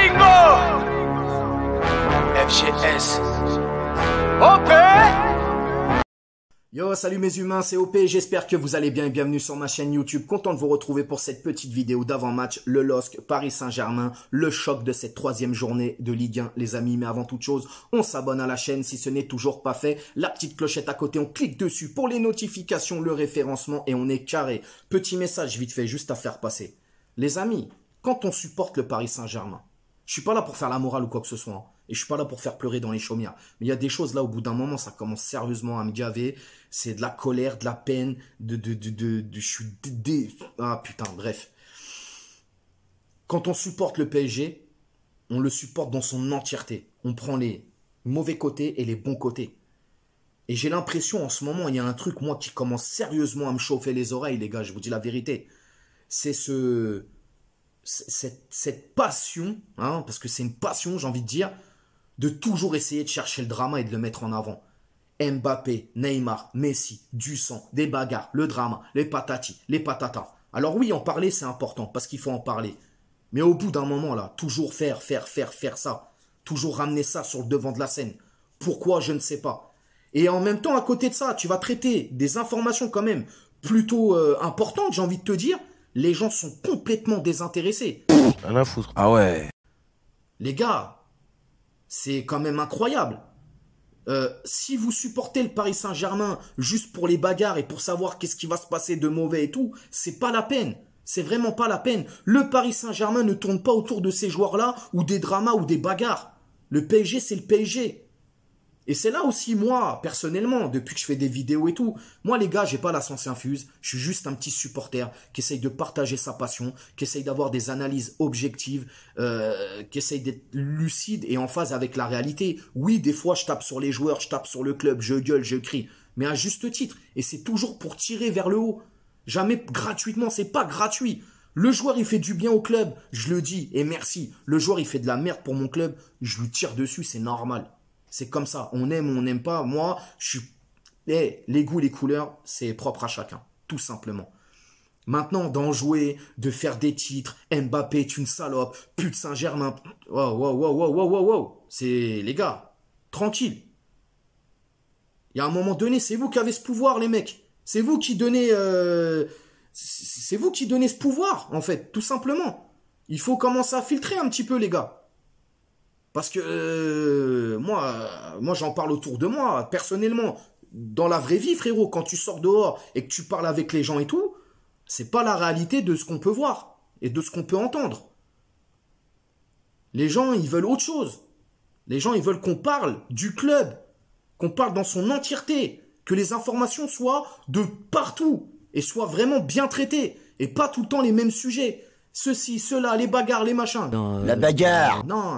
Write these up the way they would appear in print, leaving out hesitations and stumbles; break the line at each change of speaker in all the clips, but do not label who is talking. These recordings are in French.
Bingo! FGS. OP!
Yo, salut mes humains, c'est OP, j'espère que vous allez bien et bienvenue sur ma chaîne YouTube. Content de vous retrouver pour cette petite vidéo d'avant-match, le LOSC Paris Saint-Germain, le choc de cette troisième journée de Ligue 1, les amis. Mais avant toute chose, on s'abonne à la chaîne si ce n'est toujours pas fait. La petite clochette à côté, on clique dessus pour les notifications, le référencement et on est carré. Petit message vite fait, juste à faire passer. Les amis, quand on supporte le Paris Saint-Germain, je suis pas là pour faire la morale ou quoi que ce soit, hein. Et je suis pas là pour faire pleurer dans les chaumières. Mais il y a des choses là, au bout d'un moment, ça commence sérieusement à me gaver. C'est de la colère, de la peine, ah putain, bref. Quand on supporte le PSG, on le supporte dans son entièreté. On prend les mauvais côtés et les bons côtés. Et j'ai l'impression, en ce moment, il y a un truc, moi, qui commence sérieusement à me chauffer les oreilles, les gars, je vous dis la vérité. C'est cette passion, hein, parce que c'est une passion, j'ai envie de dire, de toujours essayer de chercher le drama et de le mettre en avant. Mbappé, Neymar, Messi, du sang, des bagarres, le drama, les patatis, les patatas. Alors oui, en parler, c'est important, parce qu'il faut en parler. Mais au bout d'un moment, là, toujours faire ça. Toujours ramener ça sur le devant de la scène. Pourquoi, je ne sais pas. Et en même temps, à côté de ça, tu vas traiter des informations quand même plutôt importantes, j'ai envie de te dire. Les gens sont complètement désintéressés.
Rien à foutre. Ah ouais.
Les gars, c'est quand même incroyable. Si vous supportez le Paris Saint-Germain juste pour les bagarres et pour savoir qu'est-ce qui va se passer de mauvais et tout, c'est pas la peine. C'est vraiment pas la peine. Le Paris Saint-Germain ne tourne pas autour de ces joueurs-là ou des dramas ou des bagarres. Le PSG, c'est le PSG. Et c'est là aussi, moi, personnellement, depuis que je fais des vidéos et tout, moi, les gars, j'ai pas la science infuse. Je suis juste un petit supporter qui essaye de partager sa passion, qui essaye d'avoir des analyses objectives, qui essaye d'être lucide et en phase avec la réalité. Oui, des fois, je tape sur les joueurs, je tape sur le club, je gueule, je crie. Mais à juste titre. Et c'est toujours pour tirer vers le haut. Jamais gratuitement, c'est pas gratuit. Le joueur, il fait du bien au club, je le dis, et merci. Le joueur, il fait de la merde pour mon club, je lui tire dessus, c'est normal. C'est comme ça, on aime ou on n'aime pas. Moi, je suis... les goûts, les couleurs, c'est propre à chacun, tout simplement. Maintenant, d'en jouer, de faire des titres, Mbappé est une salope, pute Saint-Germain... Wow. C'est, les gars, tranquille. Il y a un moment donné, c'est vous qui avez ce pouvoir, les mecs. C'est vous qui donnez... c'est vous qui donnez ce pouvoir, en fait, tout simplement. Il faut commencer à filtrer un petit peu, les gars. Parce que moi j'en parle autour de moi, personnellement. Dans la vraie vie, frérot, quand tu sors dehors et que tu parles avec les gens et tout, c'est pas la réalité de ce qu'on peut voir et de ce qu'on peut entendre. Les gens, ils veulent autre chose. Les gens, ils veulent qu'on parle du club, qu'on parle dans son entièreté, que les informations soient de partout et soient vraiment bien traitées et pas tout le temps les mêmes sujets. Ceci, cela, les bagarres, les machins.
La bagarre.
Non.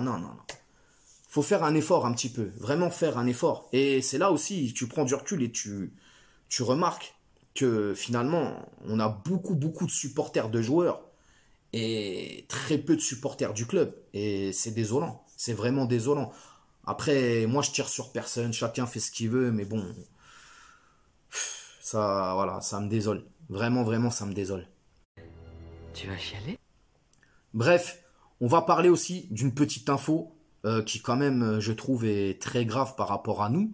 Faut faire un effort un petit peu, vraiment faire un effort. Et c'est là aussi, tu prends du recul et tu remarques que finalement, on a beaucoup de supporters de joueurs et très peu de supporters du club. Et c'est désolant, c'est vraiment désolant. Après, moi je tire sur personne, chacun fait ce qu'il veut, mais bon, ça, voilà, ça me désole. Vraiment, ça me désole.
Tu vas chialer?
Bref, on va parler aussi d'une petite info qui quand même, je trouve, est très grave par rapport à nous.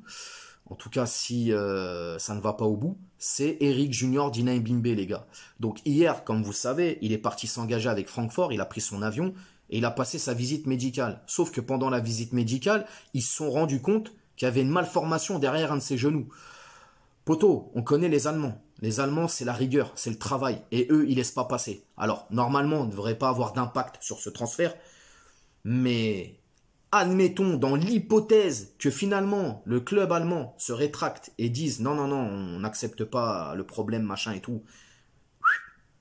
En tout cas, si ça ne va pas au bout, c'est Eric Junior d'Inaim Bimbe, les gars. Donc hier, comme vous savez, il est parti s'engager avec Francfort, il a pris son avion et il a passé sa visite médicale. Sauf que pendant la visite médicale, ils se sont rendus compte qu'il y avait une malformation derrière un de ses genoux. Poto, on connaît les Allemands. Les Allemands, c'est la rigueur, c'est le travail. Et eux, ils laissent pas passer. Alors, normalement, on ne devrait pas avoir d'impact sur ce transfert. Mais admettons, dans l'hypothèse que finalement, le club allemand se rétracte et dise non, on n'accepte pas le problème, machin et tout.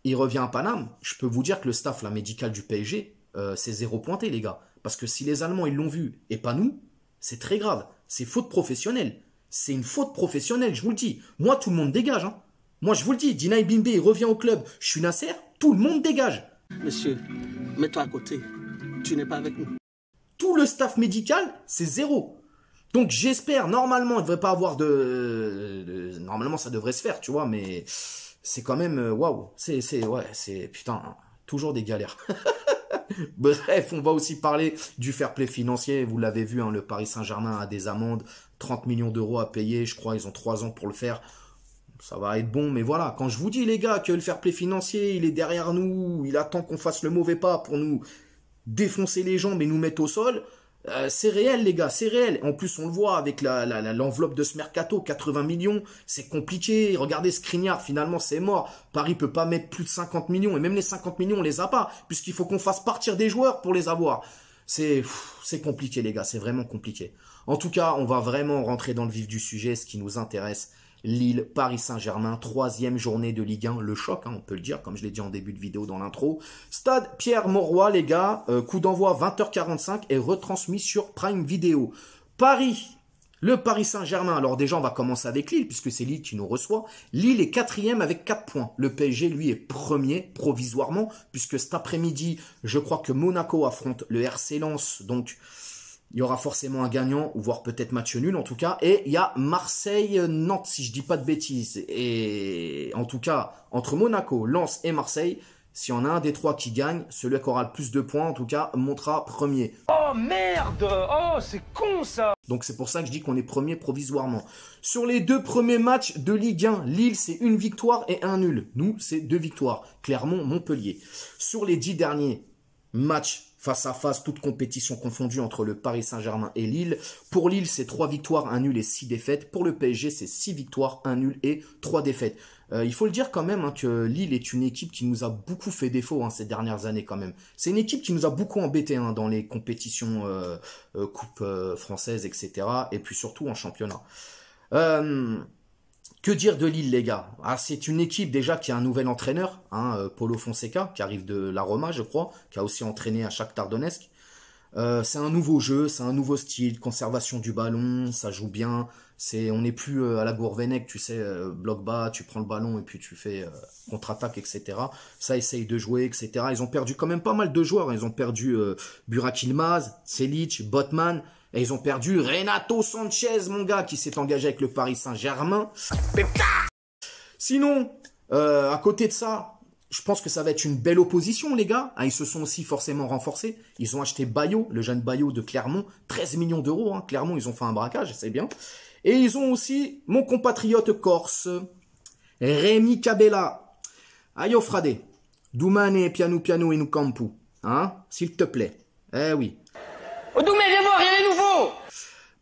Il revient à Paname. Je peux vous dire que le staff la médical du PSG, c'est zéro pointé, les gars. Parce que si les Allemands, ils l'ont vu et pas nous, c'est très grave. C'est faute professionnelle. C'est une faute professionnelle, je vous le dis. Moi, tout le monde dégage. Hein. Moi, je vous le dis, Dinaï Bimbe, il revient au club. Je suis Nasser, tout le monde dégage.
Monsieur, mets-toi à côté. Tu n'es pas avec nous.
Tout le staff médical, c'est zéro. Donc, j'espère, normalement, il ne devrait pas avoir Normalement, ça devrait se faire, tu vois, mais c'est quand même... Waouh, c'est... Putain, toujours des galères. Bref, on va aussi parler du fair play financier. Vous l'avez vu, hein, le Paris Saint-Germain a des amendes, 30 millions d'euros à payer. Je crois ils ont 3 ans pour le faire. Ça va être bon, mais voilà. Quand je vous dis, les gars, que le fair play financier, il est derrière nous, il attend qu'on fasse le mauvais pas pour nous défoncer les jambes et nous mettre au sol, c'est réel, les gars, c'est réel. En plus, on le voit avec l'enveloppe de ce mercato, 80 millions, c'est compliqué. Regardez Skriniar, finalement, c'est mort. Paris peut pas mettre plus de 50 millions, et même les 50 millions, on les a pas, puisqu'il faut qu'on fasse partir des joueurs pour les avoir. C'est compliqué, les gars, c'est vraiment compliqué. En tout cas, on va vraiment rentrer dans le vif du sujet, ce qui nous intéresse. Lille, Paris Saint-Germain, 3e journée de Ligue 1, le choc, hein, on peut le dire, comme je l'ai dit en début de vidéo dans l'intro. Stade Pierre-Mauroy, les gars, coup d'envoi 20h45 et retransmis sur Prime Video. Paris, le Paris Saint-Germain, alors déjà on va commencer avec Lille, puisque c'est Lille qui nous reçoit. Lille est 4e avec 4 points. Le PSG, lui, est premier provisoirement, puisque cet après-midi, je crois que Monaco affronte le RC Lens, donc... il y aura forcément un gagnant, ou voire peut-être match nul en tout cas. Et il y a Marseille-Nantes, si je dis pas de bêtises. Et en tout cas, entre Monaco, Lens et Marseille, s'il y en a un des trois qui gagne, celui qui aura le plus de points, en tout cas, montera premier.
Oh merde! Oh, c'est con ça!
Donc c'est pour ça que je dis qu'on est premier provisoirement. Sur les 2 premiers matchs de Ligue 1, Lille c'est 1 victoire et 1 nul. Nous, c'est 2 victoires. Clermont-Montpellier. Sur les 10 derniers matchs, face à face, toute compétition confondue entre le Paris Saint-Germain et Lille. Pour Lille, c'est 3 victoires, 1 nul et 6 défaites. Pour le PSG, c'est 6 victoires, 1 nul et 3 défaites. Il faut le dire quand même, hein, que Lille est une équipe qui nous a beaucoup fait défaut, hein, ces dernières années quand même. C'est une équipe qui nous a beaucoup embêté, hein, dans les compétitions Coupe française, etc. Et puis surtout en championnat. Que dire de Lille, les gars? C'est une équipe déjà qui a un nouvel entraîneur, hein, Paulo Fonseca, qui arrive de la Roma, je crois, qui a aussi entraîné à Shakhtar Donetsk. C'est un nouveau jeu, c'est un nouveau style, conservation du ballon, ça joue bien. On n'est plus à la Gourvenec, tu sais, bloc bas, tu prends le ballon et puis tu fais contre-attaque, etc. Ça essaye de jouer, etc. Ils ont perdu quand même pas mal de joueurs. Ils ont perdu Burak Yılmaz, Selic, Botman. Et ils ont perdu Renato Sanchez, mon gars, qui s'est engagé avec le Paris Saint-Germain. Sinon, à côté de ça, je pense que ça va être une belle opposition, les gars. Ils se sont aussi forcément renforcés. Ils ont acheté Bayo, le jeune Bayo de Clermont. 13 millions d'euros. Hein. Clermont, ils ont fait un braquage, c'est bien. Et ils ont aussi mon compatriote corse, Rémi Cabella. Ayo frade, Doumane piano piano et nous campu. Hein, s'il te plaît. Eh oui.
Odoumé, viens voir, rien de nouveau!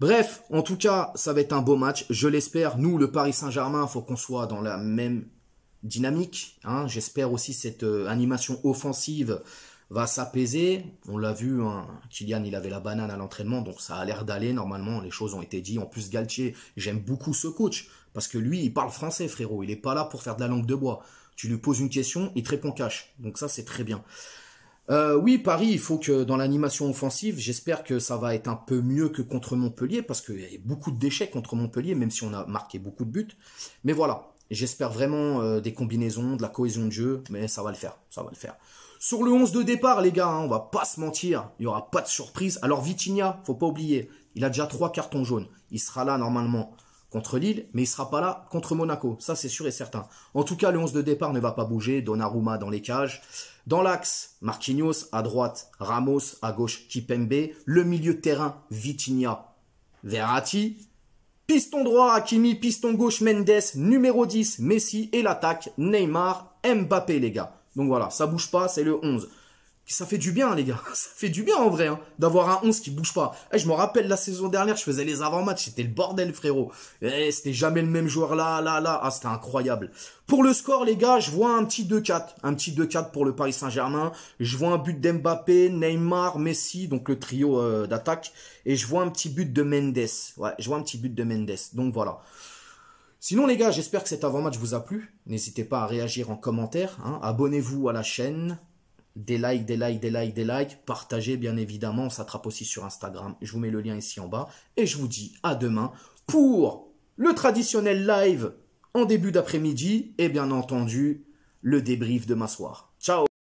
Bref, en tout cas, ça va être un beau match. Je l'espère. Nous, le Paris Saint-Germain, il faut qu'on soit dans la même dynamique. Hein. J'espère aussi cette animation offensive va s'apaiser. On l'a vu, hein, Kylian, il avait la banane à l'entraînement, donc ça a l'air d'aller. Normalement, les choses ont été dites. En plus, Galtier, j'aime beaucoup ce coach, parce que lui, il parle français, frérot. Il n'est pas là pour faire de la langue de bois. Tu lui poses une question, il te répond cash. Donc ça, c'est très bien. Oui, Paris, il faut que dans l'animation offensive, j'espère que ça va être un peu mieux que contre Montpellier, parce qu'il y a beaucoup de déchets contre Montpellier, même si on a marqué beaucoup de buts. Mais voilà, j'espère vraiment des combinaisons, de la cohésion de jeu, mais ça va le faire, ça va le faire. Sur le 11 de départ, les gars, hein, on va pas se mentir, il n'y aura pas de surprise. Alors Vitinha, faut pas oublier, il a déjà 3 cartons jaunes. Il sera là normalement contre Lille, mais il sera pas là contre Monaco. Ça, c'est sûr et certain. En tout cas, le 11 de départ ne va pas bouger. Donnarumma dans les cages. Dans l'axe, Marquinhos. À droite, Ramos. À gauche, Kipembe. Le milieu de terrain, Vitinha, Verratti. Piston droit, Hakimi. Piston gauche, Mendes. Numéro 10, Messi. Et l'attaque, Neymar, Mbappé, les gars. Donc voilà, ça bouge pas, c'est le 11. Ça fait du bien, les gars. Ça fait du bien, en vrai, hein, d'avoir un 11 qui bouge pas. Je me rappelle la saison dernière, je faisais les avant-matchs. C'était le bordel, frérot. C'était jamais le même joueur là. Ah, c'était incroyable. Pour le score, les gars, je vois un petit 2-4. Un petit 2-4 pour le Paris Saint-Germain. Je vois un but d'Mbappé, Neymar, Messi, donc le trio d'attaque. Et je vois un petit but de Mendes. Ouais, je vois un petit but de Mendes. Donc voilà. Sinon, les gars, j'espère que cet avant-match vous a plu. N'hésitez pas à réagir en commentaire. Hein. Abonnez-vous à la chaîne. Des likes, partagez bien évidemment, on s'attrape aussi sur Instagram, je vous mets le lien ici en bas, et je vous dis à demain pour le traditionnel live en début d'après-midi, et bien entendu, le débrief de ma soirée. Ciao!